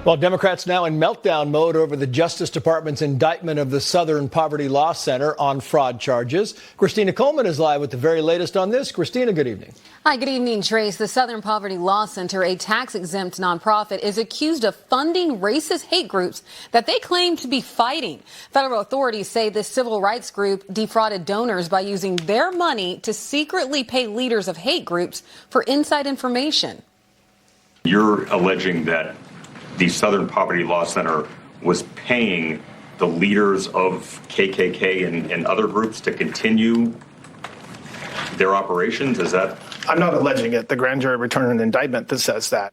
Well, Democrats now in meltdown mode over the Justice Department's indictment of the Southern Poverty Law Center on fraud charges. Christina Coleman is live with the very latest on this. Christina, good evening. Hi, good evening, Trace. The Southern Poverty Law Center, a tax-exempt nonprofit, is accused of funding racist hate groups that they claim to be fighting. Federal authorities say this civil rights group defrauded donors by using their money to secretly pay leaders of hate groups for inside information. You're alleging that the Southern Poverty Law Center was paying the leaders of KKK and other groups to continue their operations? Is that? I'm not alleging it. The grand jury returned an indictment that says that.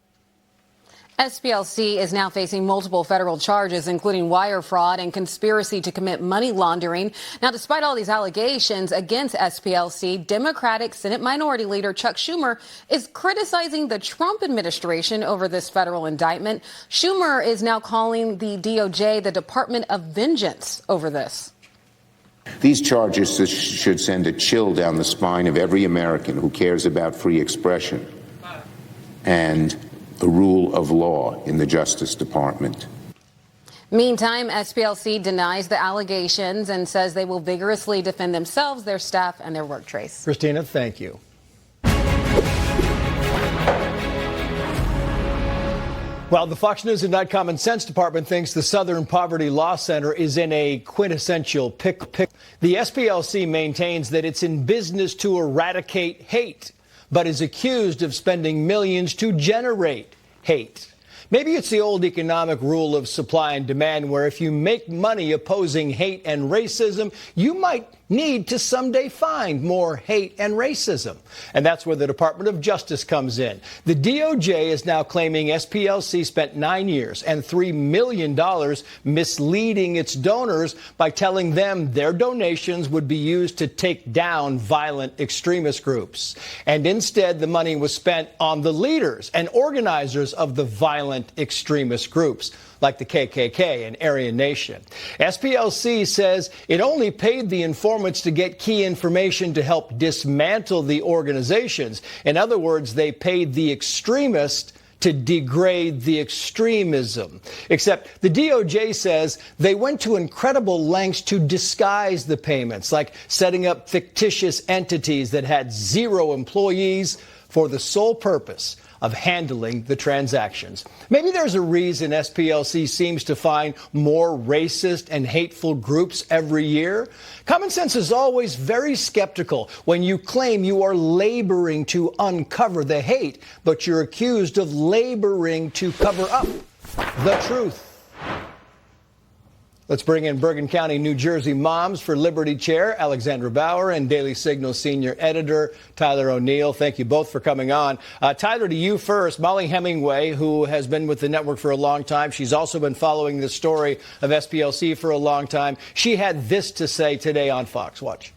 SPLC is now facing multiple federal charges, including wire fraud and conspiracy to commit money laundering. Now, despite all these allegations against SPLC, Democratic Senate Minority Leader Chuck Schumer is criticizing the Trump administration over this federal indictment. Schumer is now calling the DOJ the Department of Vengeance over this. These charges should send a chill down the spine of every American who cares about free expression and the rule of law in the Justice Department. Meantime, SPLC denies the allegations and says they will vigorously defend themselves, their staff, and their work. Trace. Christina, thank you. Well, the Fox News and Common Sense Department thinks the Southern Poverty Law Center is in a quintessential pick. The SPLC maintains that it's in business to eradicate hate, but is accused of spending millions to generate hate. Maybe it's the old economic rule of supply and demand, where if you make money opposing hate and racism, you might need to someday find more hate and racism. And that's where the Department of Justice comes in. The DOJ is now claiming SPLC spent 9 years and $3 million misleading its donors by telling them their donations would be used to take down violent extremist groups. And instead, the money was spent on the leaders and organizers of the violent extremist groups, like the KKK and Aryan Nation. SPLC says it only paid the informants to get key information to help dismantle the organizations. In other words, they paid the extremists to degrade the extremism. Except the DOJ says they went to incredible lengths to disguise the payments, like setting up fictitious entities that had 0 employees for the sole purpose of handling the transactions. Maybe there's a reason SPLC seems to find more racist and hateful groups every year. Common sense is always very skeptical when you claim you are laboring to uncover the hate, but you're accused of laboring to cover up the truth. Let's bring in Bergen County, New Jersey Moms for Liberty Chair Alexandra Bougher and Daily Signal Senior Editor Tyler O'Neill. Thank you both for coming on. Tyler, to you first. Molly Hemingway, who has been with the network for a long time. She's also been following the story of SPLC for a long time. She had this to say today on Fox. Watch.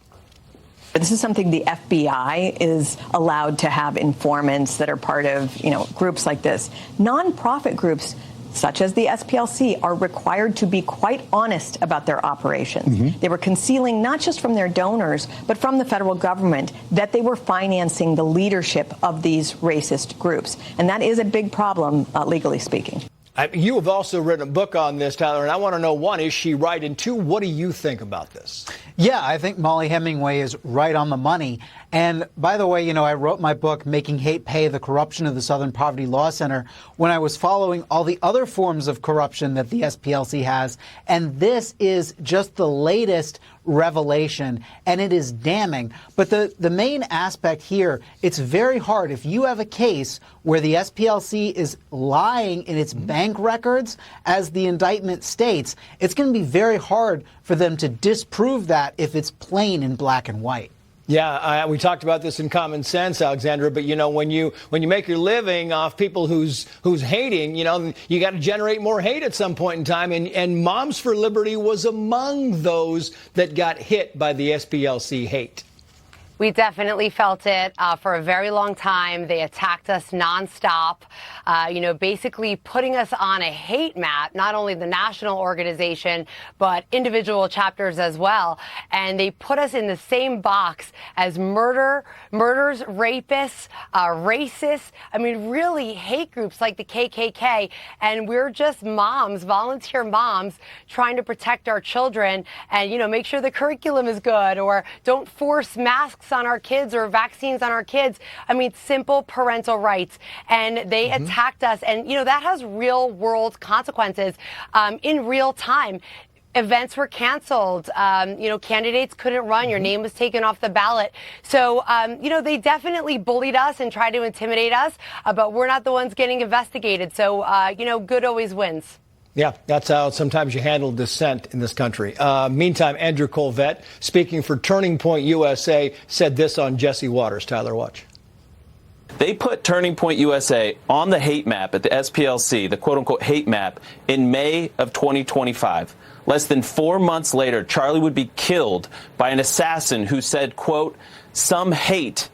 This is something the FBI is allowed to have informants that are part of, groups like this. Nonprofit groups such as the SPLC, are required to be quite honest about their operations. Mm-hmm. They were concealing not just from their donors, but from the federal government that they were financing the leadership of these racist groups. And that is a big problem, legally speaking. You have also written a book on this, Tyler, and I want to know, one, is she right? And two, what do you think about this? Yeah, I think Molly Hemingway is right on the money. And by the way, I wrote my book, Making Hate Pay, The Corruption of the Southern Poverty Law Center, when I was following all the other forms of corruption that the SPLC has. And this is just the latest revelation, and it is damning. But the main aspect here, it's very hard. If you have a case where the SPLC is lying in its bank records, as the indictment states, it's going to be very hard for them to disprove that if it's plain in black and white. Yeah, we talked about this in Common Sense, Alexandra, but when you make your living off people who's hating, you got to generate more hate at some point in time, and Moms for Liberty was among those that got hit by the SPLC hate. We definitely felt it for a very long time. They attacked us nonstop, basically putting us on a hate map, not only the national organization, but individual chapters as well. And they put us in the same box as murders, rapists, racists. I mean, really hate groups like the KKK. And we're just moms, volunteer moms, trying to protect our children and, make sure the curriculum is good or don't force masks on our kids or vaccines on our kids. I mean, simple parental rights. And they attacked us. And, that has real world consequences in real time. Events were canceled. Candidates couldn't run. Your name was taken off the ballot. So, they definitely bullied us and tried to intimidate us, but we're not the ones getting investigated. So, good always wins. Yeah, that's how sometimes you handle dissent in this country. Meantime, Andrew Colvett, speaking for Turning Point USA, said this on Jesse Waters. Tyler, watch. They put Turning Point USA on the hate map at the SPLC, the quote-unquote hate map, in May of 2025. Less than 4 months later, Charlie would be killed by an assassin who said, quote, "Some hate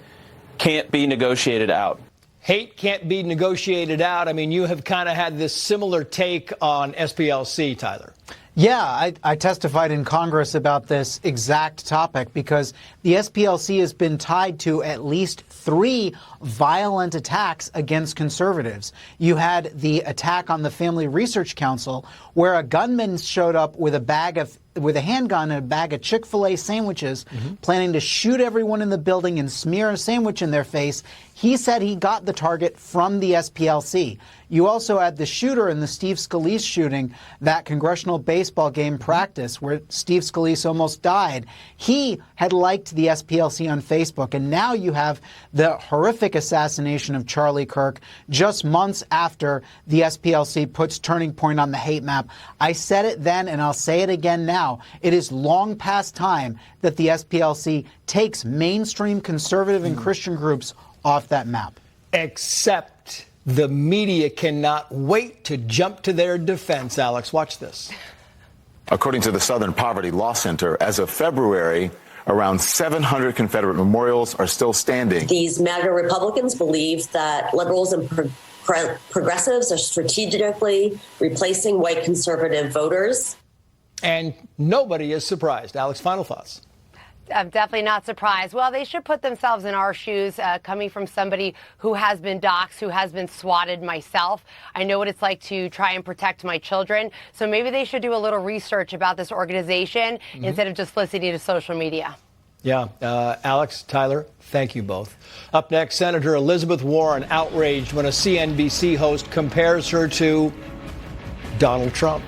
can't be negotiated out." Hate can't be negotiated out. I mean, you have kind of had this similar take on SPLC, Tyler. Yeah, I testified in Congress about this exact topic because the SPLC has been tied to at least 3 violent attacks against conservatives. You had the attack on the Family Research Council, where a gunman showed up with a handgun and a bag of Chick-fil-A sandwiches, planning to shoot everyone in the building and smear a sandwich in their face. He said he got the target from the SPLC. You also had the shooter in the Steve Scalise shooting, that congressional baseball game practice where Steve Scalise almost died. He had liked the SPLC on Facebook, and now you have the horrific assassination of Charlie Kirk just months after the SPLC puts Turning Point on the hate map. I said it then, and I'll say it again now. It is long past time that the SPLC takes mainstream conservative and Christian groups off that map. Except the media cannot wait to jump to their defense. Alex, watch this. According to the Southern Poverty Law Center, as of February, around 700 Confederate memorials are still standing. These MAGA Republicans believe that liberals and progressives are strategically replacing white conservative voters. And nobody is surprised. Alex, final thoughts. I'm definitely not surprised. Well, they should put themselves in our shoes, coming from somebody who has been doxxed, who has been swatted myself. I know what it's like to try and protect my children. So maybe they should do a little research about this organization instead of just listening to social media. Yeah. Alex, Tyler, thank you both. Up next, Senator Elizabeth Warren outraged when a CNBC host compares her to Donald Trump.